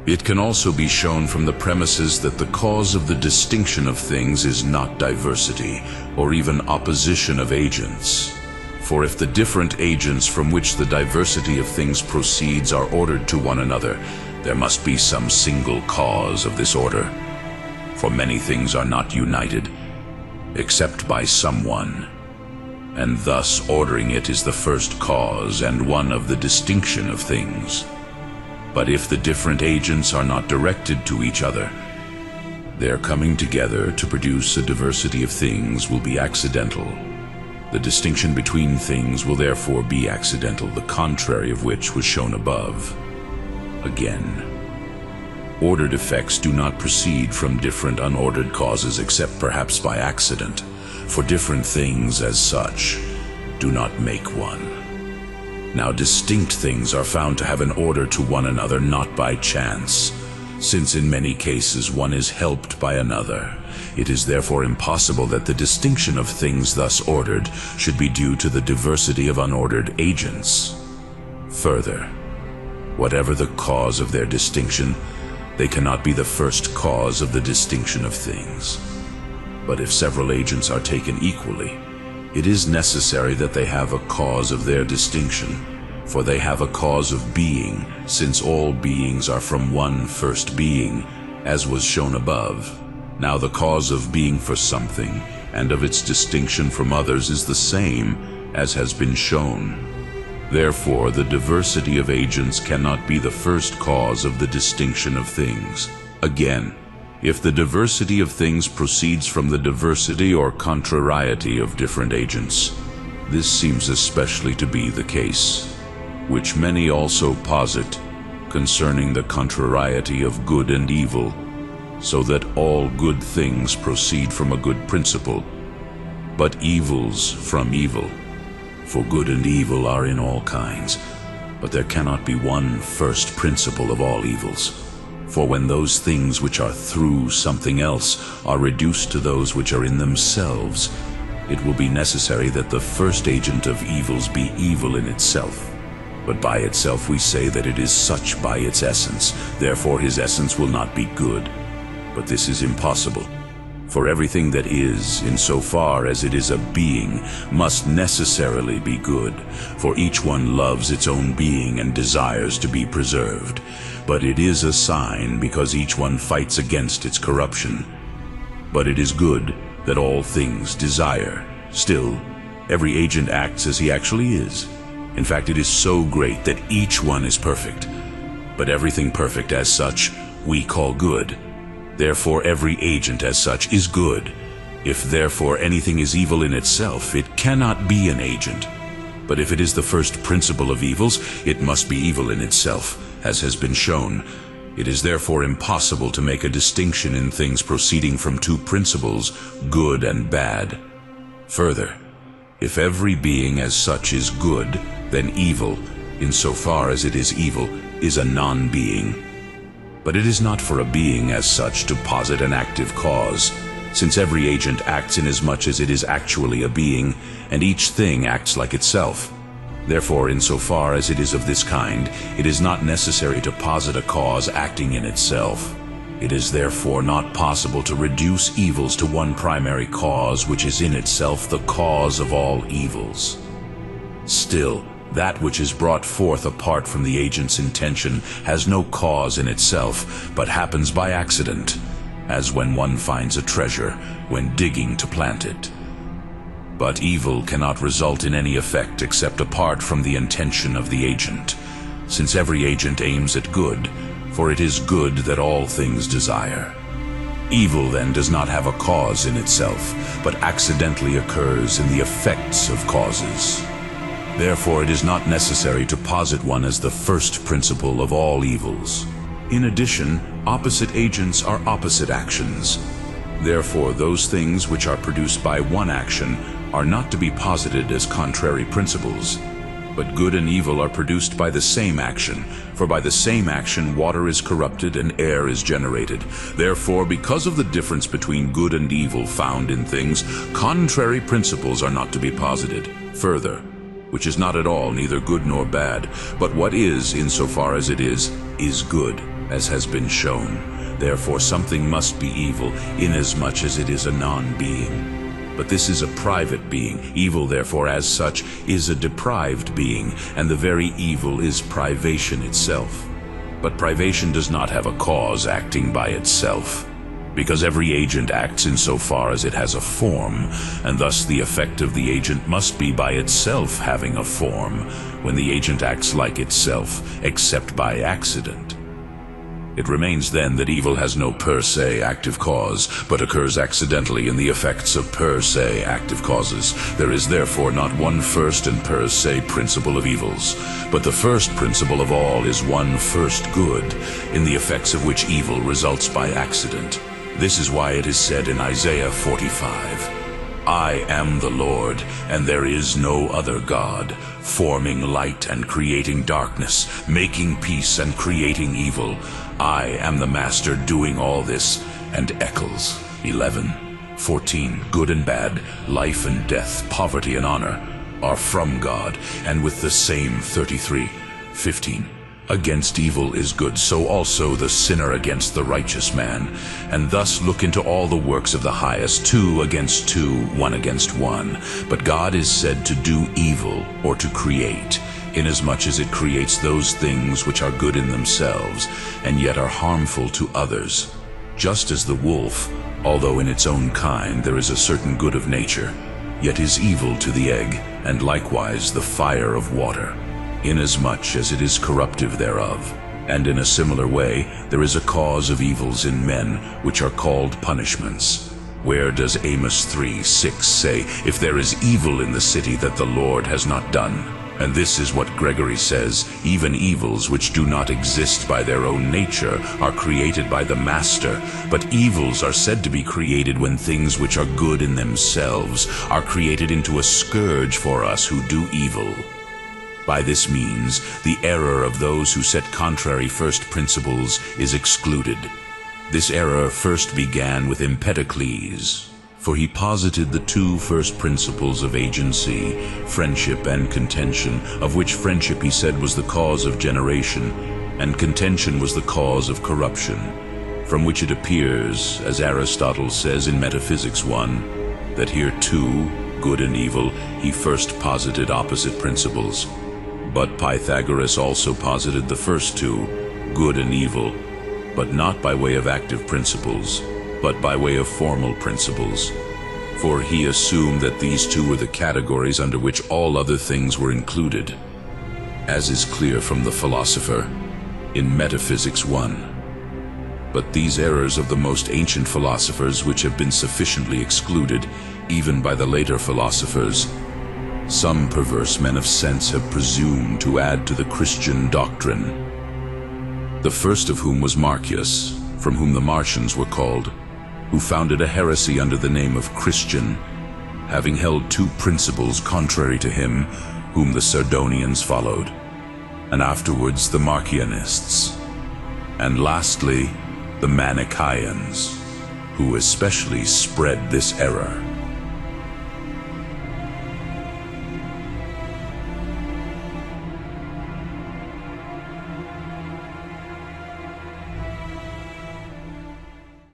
It can also be shown from the premises that the cause of the distinction of things is not diversity, or even opposition of agents. For if the different agents from which the diversity of things proceeds are ordered to one another, there must be some single cause of this order. For many things are not united, except by someone, and thus ordering it is the first cause and one of the distinction of things. But if the different agents are not directed to each other, their coming together to produce a diversity of things will be accidental. The distinction between things will therefore be accidental, the contrary of which was shown above. Again, ordered effects do not proceed from different unordered causes except perhaps by accident, for different things as such do not make one. Now distinct things are found to have an order to one another not by chance, since in many cases one is helped by another. It is therefore impossible that the distinction of things thus ordered should be due to the diversity of unordered agents. Further, whatever the cause of their distinction, they cannot be the first cause of the distinction of things. But if several agents are taken equally, it is necessary that they have a cause of their distinction, for they have a cause of being, since all beings are from one first being, as was shown above. Now the cause of being for something, and of its distinction from others is the same, as has been shown. Therefore, the diversity of agents cannot be the first cause of the distinction of things. Again, if the diversity of things proceeds from the diversity or contrariety of different agents, this seems especially to be the case, which many also posit concerning the contrariety of good and evil, so that all good things proceed from a good principle, but evils from evil. For good and evil are in all kinds, but there cannot be one first principle of all evils. For when those things which are through something else are reduced to those which are in themselves, it will be necessary that the first agent of evils be evil in itself. But by itself we say that it is such by its essence, therefore his essence will not be good. But this is impossible. For everything that is, insofar as it is a being, must necessarily be good, for each one loves its own being and desires to be preserved. But it is a sign because each one fights against its corruption. But it is good that all things desire. Still, every agent acts as he actually is. In fact, it is so great that each one is perfect. But everything perfect as such we call good. Therefore every agent as such is good. If therefore anything is evil in itself, it cannot be an agent. But if it is the first principle of evils, it must be evil in itself, as has been shown. It is therefore impossible to make a distinction in things proceeding from two principles, good and bad. Further, if every being as such is good, then evil, insofar as it is evil, is a non-being. But it is not for a being as such to posit an active cause, since every agent acts inasmuch as it is actually a being, and each thing acts like itself. Therefore, insofar as it is of this kind, it is not necessary to posit a cause acting in itself. It is therefore not possible to reduce evils to one primary cause which is in itself the cause of all evils. Still, that which is brought forth apart from the agent's intention has no cause in itself, but happens by accident, as when one finds a treasure when digging to plant it. But evil cannot result in any effect except apart from the intention of the agent, since every agent aims at good, for it is good that all things desire. Evil then does not have a cause in itself, but accidentally occurs in the effects of causes. Therefore it is not necessary to posit one as the first principle of all evils. In addition, opposite agents are opposite actions. Therefore those things which are produced by one action are not to be posited as contrary principles. But good and evil are produced by the same action, for by the same action water is corrupted and air is generated. Therefore, because of the difference between good and evil found in things, contrary principles are not to be posited. Further, which is not at all neither good nor bad, but what is, insofar as it is good. as has been shown. Therefore something must be evil, inasmuch as it is a non-being. But this is a private being. Evil, therefore, as such, is a deprived being, and the very evil is privation itself. But privation does not have a cause acting by itself, because every agent acts insofar as it has a form, and thus the effect of the agent must be by itself having a form, when the agent acts like itself, except by accident. It remains then that evil has no per se active cause, but occurs accidentally in the effects of per se active causes. There is therefore not one first and per se principle of evils, but the first principle of all is one first good, in the effects of which evil results by accident. This is why it is said in Isaiah 45, I am the Lord, and there is no other God, forming light and creating darkness, making peace and creating evil. I am the Master doing all this. And Eccles 11:14, good and bad, life and death, poverty and honor, are from God, and with the same 33:15. Against evil is good, so also the sinner against the righteous man. And thus look into all the works of the highest, 2 against 2, 1 against 1. But God is said to do evil, or to create, inasmuch as it creates those things which are good in themselves, and yet are harmful to others. Just as the wolf, although in its own kind there is a certain good of nature, yet is evil to the egg, and likewise the fire of water, inasmuch as it is corruptive thereof. And in a similar way, there is a cause of evils in men, which are called punishments. Where does Amos 3:6 say, if there is evil in the city that the Lord has not done? And this is what Gregory says, even evils which do not exist by their own nature are created by the Master, but evils are said to be created when things which are good in themselves are created into a scourge for us who do evil. By this means, the error of those who set contrary first principles is excluded. This error first began with Empedocles, for he posited the 2 first principles of agency, friendship and contention, of which friendship he said was the cause of generation, and contention was the cause of corruption, from which it appears, as Aristotle says in Metaphysics 1, that here too, good and evil, he first posited opposite principles. But Pythagoras also posited the first 2, good and evil, but not by way of active principles, but by way of formal principles. For he assumed that these 2 were the categories under which all other things were included, as is clear from the Philosopher in Metaphysics 1. But these errors of the most ancient philosophers, which have been sufficiently excluded, even by the later philosophers, some perverse men of sense have presumed to add to the Christian doctrine. The first of whom was Marcius, from whom the Marcians were called, who founded a heresy under the name of Christian, having held 2 principles contrary to him, whom the Sardonians followed, and afterwards the Marcionists, and lastly the Manichaeans, who especially spread this error.